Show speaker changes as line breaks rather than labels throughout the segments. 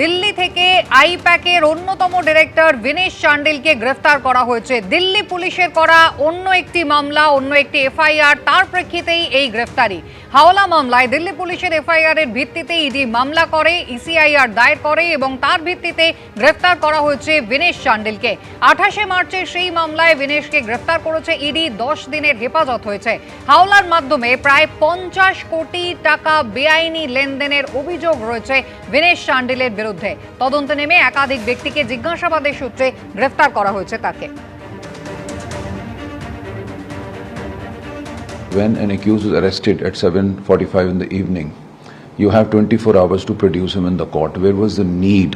দিল্লি থেকে আইপ্যাকের অন্যতম ডিরেক্টর বিনেশ চান্ডিলকে গ্রেফতার করা হয়েছে। দিল্লি পুলিশের করা অন্য একটি মামলা, অন্য একটি এফআইআর, তার প্রেক্ষিতেই এই গ্রেফতারি। হাওলা মামলায় দিল্লি পুলিশের এফআইআর এর ভিত্তিতে ইডি মামলা করে, ইসিআইআর দায়ের করে এবং তার ভিত্তিতে গ্রেফতার করা হয়েছে বিনেশ চান্ডিলকে। 28শে মার্চের সেই মামলায় বিনেশকে গ্রেফতার করেছে ইডি। 10 দিনের হেফাজত হয়েছে। হাওলার মাধ্যমে প্রায় 50 কোটি টাকা বেআইনি লেনদেনের অভিযোগ রয়েছে বিনেশ চান্ডিলের বিরুদ্ধে। তদন্তে নেমে একাধিক ব্যক্তিকে জিজ্ঞাসাবাদের সূত্রে গ্রেফতার করা হয়েছে তাকে।
When an accused is arrested at 7:45 in the evening, you have 24 hours to produce him in the court. Where was the need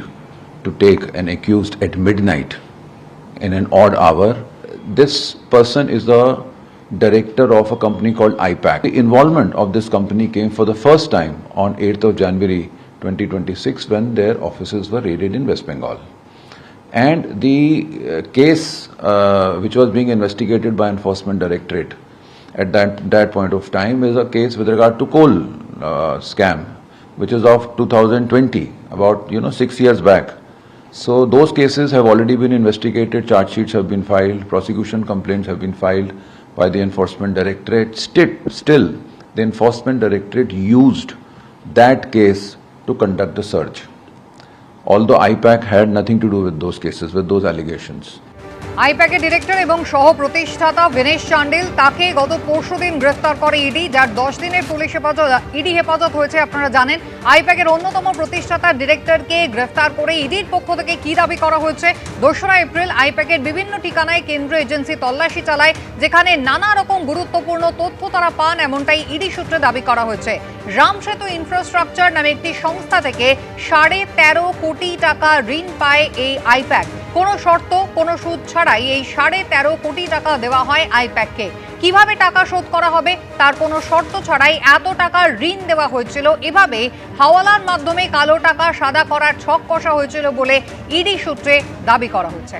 to take an accused at midnight in an odd hour? This person is the director of a company called IPAC. The involvement of this company came for the first time on 8th of January 2026 when their offices were raided in West Bengal. And the case which was being investigated by Enforcement Directorate at that point of time is a case with regard to coal scam, which is of 2020, about 6 years back. So those cases have already been investigated, charge sheets have been filed, prosecution complaints have been filed by the Enforcement Directorate. Still, the Enforcement Directorate used that case to conduct the search, although IPAC had nothing to do with those cases, with those allegations.
আইপ্যাকের director এবং সহ প্রতিষ্ঠাতা বিনেশ চান্ডিল, তাকে গত পরশুদিন গ্রেফতার করে ED, যার 10 দিনের পুলিশ হেফাজত, ইডি হেফাজত হয়েছে। আপনারা জানেন আইপ্যাকের অন্যতম প্রতিষ্ঠাতা ডিরেক্টরকে গ্রেফতার করে ইডির পক্ষ থেকে কি দাবি করা হয়েছে। 2রা এপ্রিল আইপ্যাকের বিভিন্ন ঠিকানায় কেন্দ্রীয় এজেন্সি তল্লাশি চালায়, যেখানে নানা রকম গুরুত্বপূর্ণ তথ্য তারা পান, এমনটাই ইডি সূত্রে দাবি করা হয়েছে। রামসেতু ইনফ্রাস্ট্রাকচার নামে একটি সংস্থা থেকে 13.5 কোটি টাকা ঋণ পায় এই আইপ্যাক। কোনো শর্ত, কোনো সুদ ছাড়াই এই 13.5 কোটি টাকা দেওয়া হয় আইপ্যাককে। কিভাবে টাকা শোধ করা হবে তার কোনো শর্ত ছাড়াই এত টাকা ঋণ দেওয়া হয়েছিল। এভাবে হাওয়ালার মাধ্যমে কালো টাকা সাদা করার ছক কষা হয়েছিল বলে ইডি সূত্রে দাবি করা হয়েছে।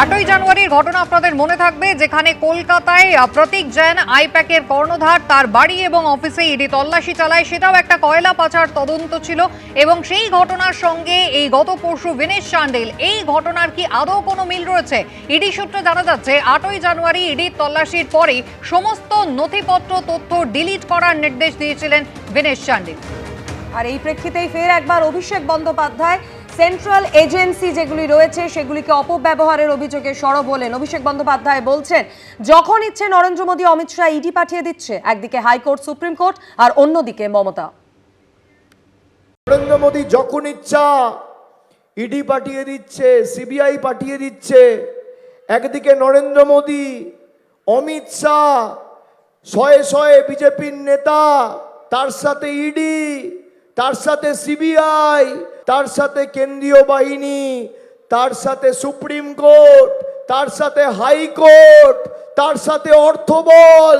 8ই জানুয়ারির ঘটনা আপনাদের মনে থাকবে, যেখানে কলকাতায় প্রতীক জৈন আইপ্যাকের কর্ণধার, তার বাড়ি এবং অফিসে ইডি তল্লাশি চালায়। সেটাও একটা কয়লা পাচার তদন্ত ছিল এবং সেই ঘটনার সঙ্গে এই গত পরশু বিনেশ চান্ডিল, এই ঘটনার কি আদৌ কোনো মিল রয়েছে? ইডি সূত্রে জানা যাচ্ছে 8ই জানুয়ারি ইডির তল্লাশির পরে সমস্ত নথিপত্র তথ্য ডিলিট করার নির্দেশ দিয়েছিলেন বিনেশ চান্ডিল।
আর এই প্রেক্ষিতেই ফের একবার অভিষেক বন্দ্যোপাধ্যায় সেন্ট্রাল এজেন্সি যেগুলি রয়েছে সেগুলিকে অপব্যবহারের অভিযোগে সরব হলেন। অভিষেক বন্দ্যোপাধ্যায় বলছেন, যখন ইচ্ছে নরেন্দ্র মোদী, অমিত শাহ ইডি পাঠিয়ে দিচ্ছে। একদিকে হাইকোর্ট, সুপ্রিম কোর্ট, আর অন্যদিকে মমতা।
নরেন্দ্র মোদী যখন ইচ্ছা ইডি পাঠিয়ে দিচ্ছে, সিবিআই পাঠিয়ে দিচ্ছে। একদিকে নরেন্দ্র মোদী, অমিত শাহ, শয়ে শয়ে বিজেপির নেতা, তার সাথে ইডি, তার সাথে সিবিআই, তার সাথে কেন্দ্রীয় বাহিনী, তার সাথে সুপ্রিম কোর্ট, তার সাথে হাইকোর্ট, তার সাথে অর্থবল।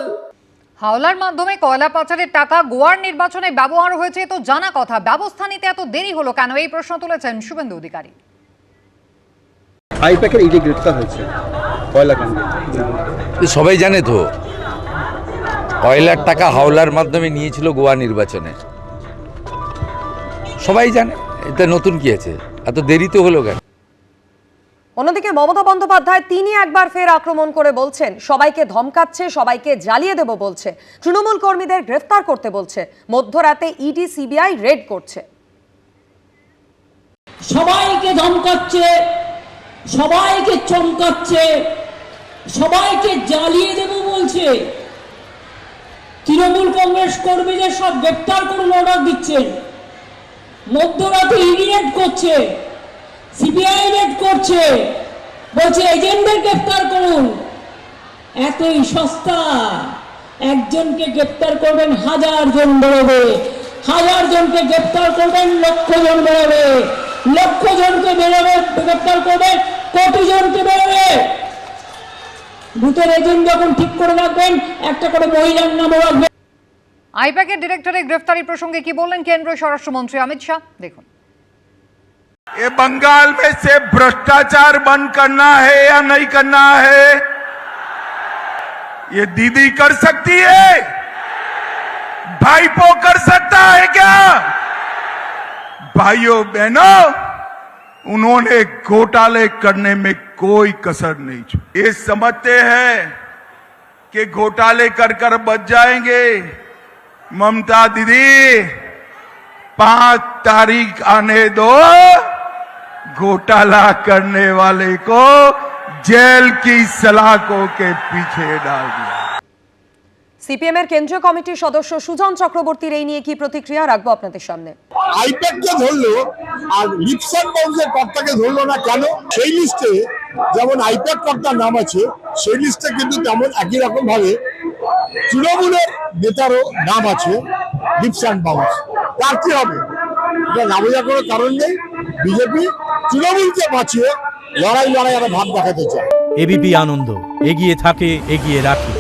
হাওলার মাধ্যমে কয়লা পাচারের টাকা গোয়ার নির্বাচনে ব্যবহার হয়েছে তো জানা কথা। ব্যবস্থা নিতে এত দেরি হলো কেন, এই প্রশ্ন তুলেছেন শুভেন্দু অধিকারী।
আইপ্যাকের ইডি গ্রেফতার হয়েছে কয়লা কাণ্ডে,
সবাই জানে তো। কয়লার টাকা হাওলার মাধ্যমে নিয়েছিল গোয়া নির্বাচনে, সবাই জানে। এটা নতুন কি আছে, এত দেরিতে হলো কেন?
অন্যদিকে মমতা বন্দ্যোপাধ্যায় তিনি একবার ফের আক্রমণ করে বলছেন, সবাইকে ধমকাচ্ছে, সবাইকে জ্বালিয়ে দেব বলছে, তৃণমূল কর্মীদের গ্রেফতার করতে বলছে, মধ্যরাতে ইডি সিবিআই রেড করছে।
সবাইকে ধমকাচ্ছে, সবাইকে চমকাচ্ছে, সবাইকে জ্বালিয়ে দেব বলছে। তৃণমূল কংগ্রেস কর্মীদের সব গ্রেফতার করুন অর্ডার দিচ্ছেন। মধ্যরাতে ইডি রেড করছে, সিবিআই রেড করছে, বলছে এজেন্টদের গ্রেফতার করুন। এতই সস্তা, একজনকে গ্রেফতার করবেন 1000 জন বেরোবে, 1000 জনকে গ্রেফতার করবেন 1,00,000 জন বেরোবে, 1,00,000 জনকে বেরোবে গ্রেফতার করবেন কোটি জনকে বেরোবে। বুথের এজেন্ট যখন ঠিক করে রাখবেন, একটা করে মহিলার নামও রাখবেন।
আইপ্যাকের ডিরেক্টরের গ্রেফতারি প্রসঙ্গে কি বললেন কেন্দ্রীয় স্বরাষ্ট্রমন্ত্রী অমিত শাহ, দেখুন।
ये बंगाल में से भ्रष्टाचार बंद करना है या नहीं करना है, ये दीदी कर सकती है। भाईपो कर सकता है क्या? भाइयों बहनों, उन्होंने घोटाले करने में कोई कसर नहीं छोड़ी। ये समझते हैं कि घोटाले कर बच जाएंगे। ममता दीदी, 5 तारीख आने दो, घोटाला करने वाले को जेल की सलाखों के पीछे डाल दिया।
সিপিএম এর কেন্দ্রীয় কমিটির সদস্য সুজন চক্রবর্তীর এই নিয়ে কি প্রতিক্রিয়া রাখবো আপনাদের সামনে।
আইপ্যাককে ধরলো আর লিপসান বাউন্সের কর্তাকে ধরলো না কেন? সেই লিস্টে যেমন আইপ্যাক কর্তার নাম আছে, সেই লিস্টে কিন্তু তেমন একই রকম ভাবে তৃণমূলের নেতারও নাম আছে, লিপসান বাউন্স। তার কি হবে? এটা না বোঝার কোনো কারণ নেই। বিজেপি তৃণমূলকে বাঁচিয়ে লড়াই একটা ভাব দেখাতে চায়।
এবিপি আনন্দ, এগিয়ে থাকে, এগিয়ে রাখে।